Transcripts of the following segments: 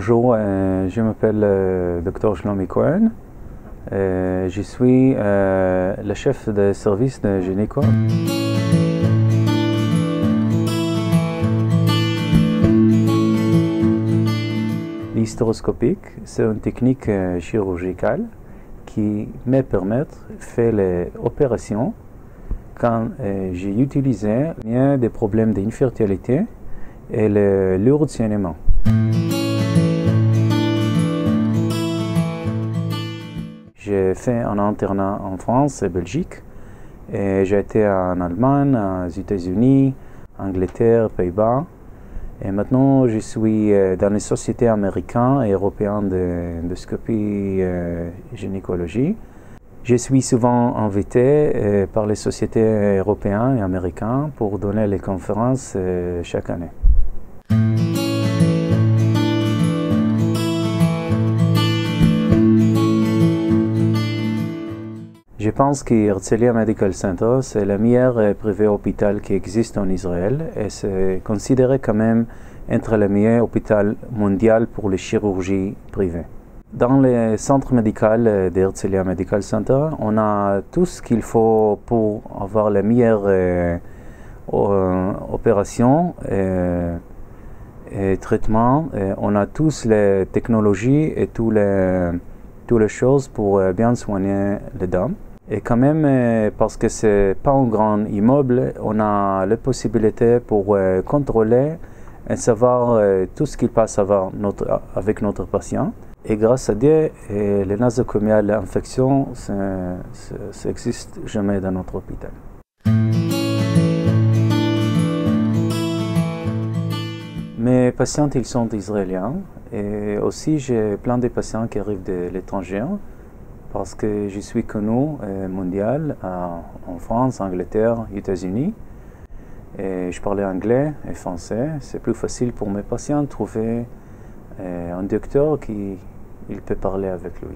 Bonjour, je m'appelle Dr Shlomi Cohen. Je suis le chef de service de gynéco. L'hystéroscopique, c'est une technique chirurgicale qui me permet de faire les opérations quand j'ai utilisé bien des problèmes d'infertilité et le lourdissement. J'ai fait un internat en France et Belgique, et j'ai été en Allemagne, aux États-Unis, Angleterre, Pays-Bas. Et maintenant, je suis dans les sociétés américaines et européennes d'endoscopie gynécologie. Je suis souvent invité par les sociétés européennes et américaines pour donner les conférences chaque année. Je pense que Herzliya Medical Center, c'est le meilleur privé hôpital qui existe en Israël et c'est considéré quand même être le meilleur hôpital mondial pour les chirurgies privées. Dans le centre médical d'Herzliya Medical Center, on a tout ce qu'il faut pour avoir les meilleures opérations et traitements. On a tous les technologies et toutes les choses pour bien soigner les dames. Et quand même, parce que c'est pas un grand immeuble, on a la possibilité pour contrôler et savoir tout ce qui passe avec notre patient. Et grâce à Dieu, les nosocomiales, l'infection, ça n'existe jamais dans notre hôpital. Mes patients, ils sont israéliens. Et aussi, j'ai plein de patients qui arrivent de l'étranger. Parce que je suis connu mondial en France, Angleterre, États-Unis. Et je parlais anglais et français. C'est plus facile pour mes patients de trouver un docteur qui peut parler avec lui.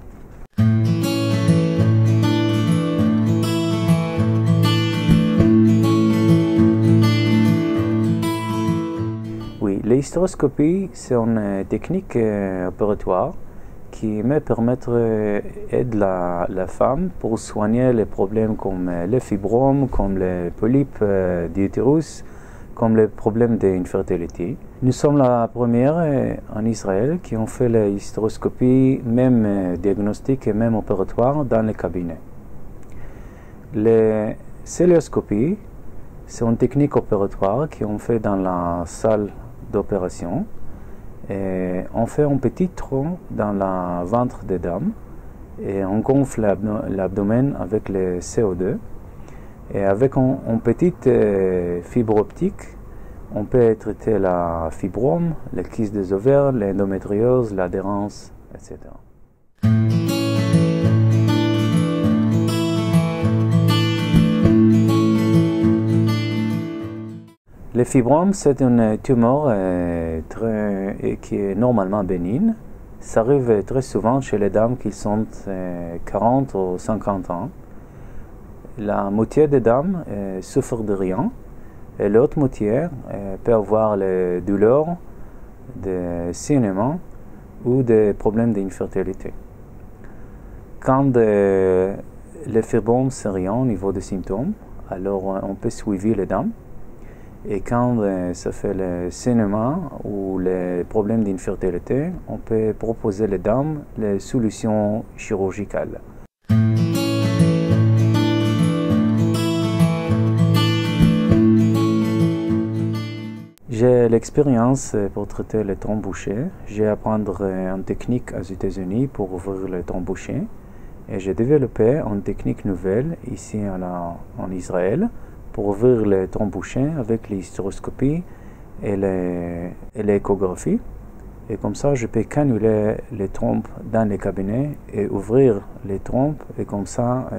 Oui, l'hystéroscopie, c'est une technique opératoire qui me permettre d'aider la femme pour soigner les problèmes comme les fibromes, comme les polypes d'utérus, comme les problèmes d'infertilité. Nous sommes la première en Israël qui ont fait l'hystéroscopie, même diagnostic et même opératoire dans les cabinets. La célioscopie, c'est une technique opératoire qu'on fait dans la salle d'opération. Et on fait un petit trou dans le ventre des dames et on gonfle l'abdomen avec le CO2. Et avec une petite fibre optique, on peut traiter la fibrome, le kyste des ovaires, l'endométriose, l'adhérence, etc. Le fibrome, c'est une tumeur qui est normalement bénigne. Ça arrive très souvent chez les dames qui sont 40 ou 50 ans. La moitié des dames souffrent de rien et l'autre moitié peut avoir les douleurs, des saignements ou des problèmes d'infertilité. Quand le fibrome c'est rien au niveau des symptômes, alors on peut suivre les dames. Et quand ça fait le saignement ou les problèmes d'infertilité, on peut proposer les dames les solutions chirurgicales. J'ai l'expérience pour traiter les trompes bouchées. J'ai appris une technique aux États-Unis pour ouvrir les trompes bouchées. Et j'ai développé une technique nouvelle ici en Israël pour ouvrir les trompes bouchées avec l'hystéroscopie et l'échographie. Et comme ça, je peux cannuler les trompes dans les cabinets et ouvrir les trompes. Et comme ça,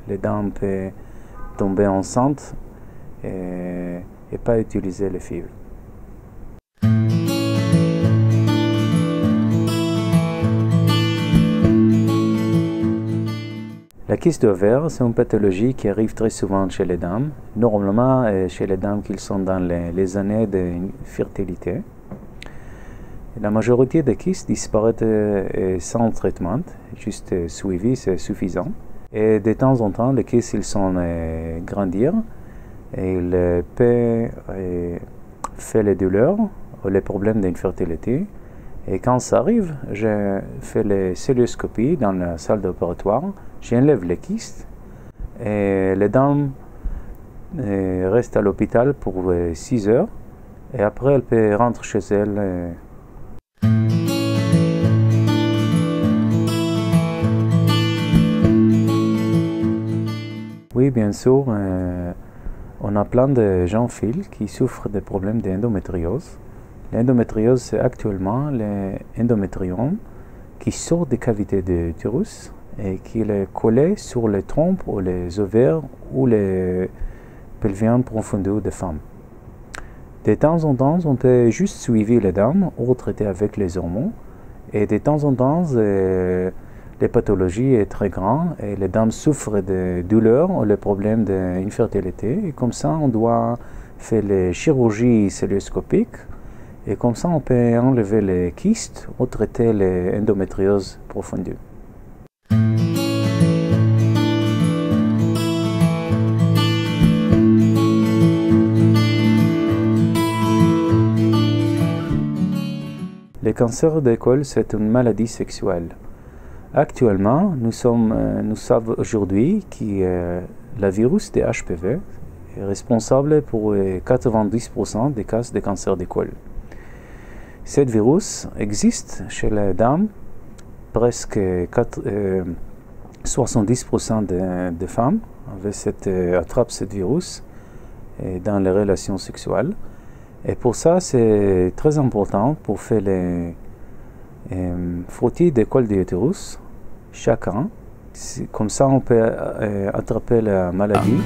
les dames peuvent tomber enceintes et pas utiliser les fibres. La kyste d'ovaire, c'est une pathologie qui arrive très souvent chez les dames, normalement chez les dames qui sont dans les années de fertilité. La majorité des kystes disparaissent sans traitement, juste suivi, c'est suffisant. Et de temps en temps, les kystes ils sont grandir et ils peuvent faire les douleurs ou les problèmes d'infertilité. Et quand ça arrive, je fais les celluloscopies dans la salle d'opératoire, j'enlève les kystes et les dames restent à l'hôpital pour 6 heures et après elles peuvent rentrer chez elles. Oui, bien sûr, on a plein de jeunes filles qui souffrent de problèmes d'endométriose. L'endométriose, c'est actuellement l'endométrium qui sort des cavités de l'utérus et qui est collé sur les trompes ou les ovaires ou les pelviens profonds des femmes. De temps en temps, on peut juste suivre les dames ou traiter avec les hormones. Et de temps en temps, les pathologies sont très grandes et les dames souffrent de douleurs ou les problèmes d'infertilité. Et comme ça, on doit faire les chirurgies celluloscopiques. Et comme ça, on peut enlever les kystes ou traiter les endométrioses profondes. Le cancer du col, c'est une maladie sexuelle. Actuellement, nous savons aujourd'hui que le virus de HPV est responsable pour 90% des cas de cancer du col. Ce virus existe chez les dames, presque 70% des femmes attrapent ce virus dans les relations sexuelles. Et pour ça, c'est très important pour faire les frottis des cols de l'utérus chacun. Comme ça, on peut attraper la maladie.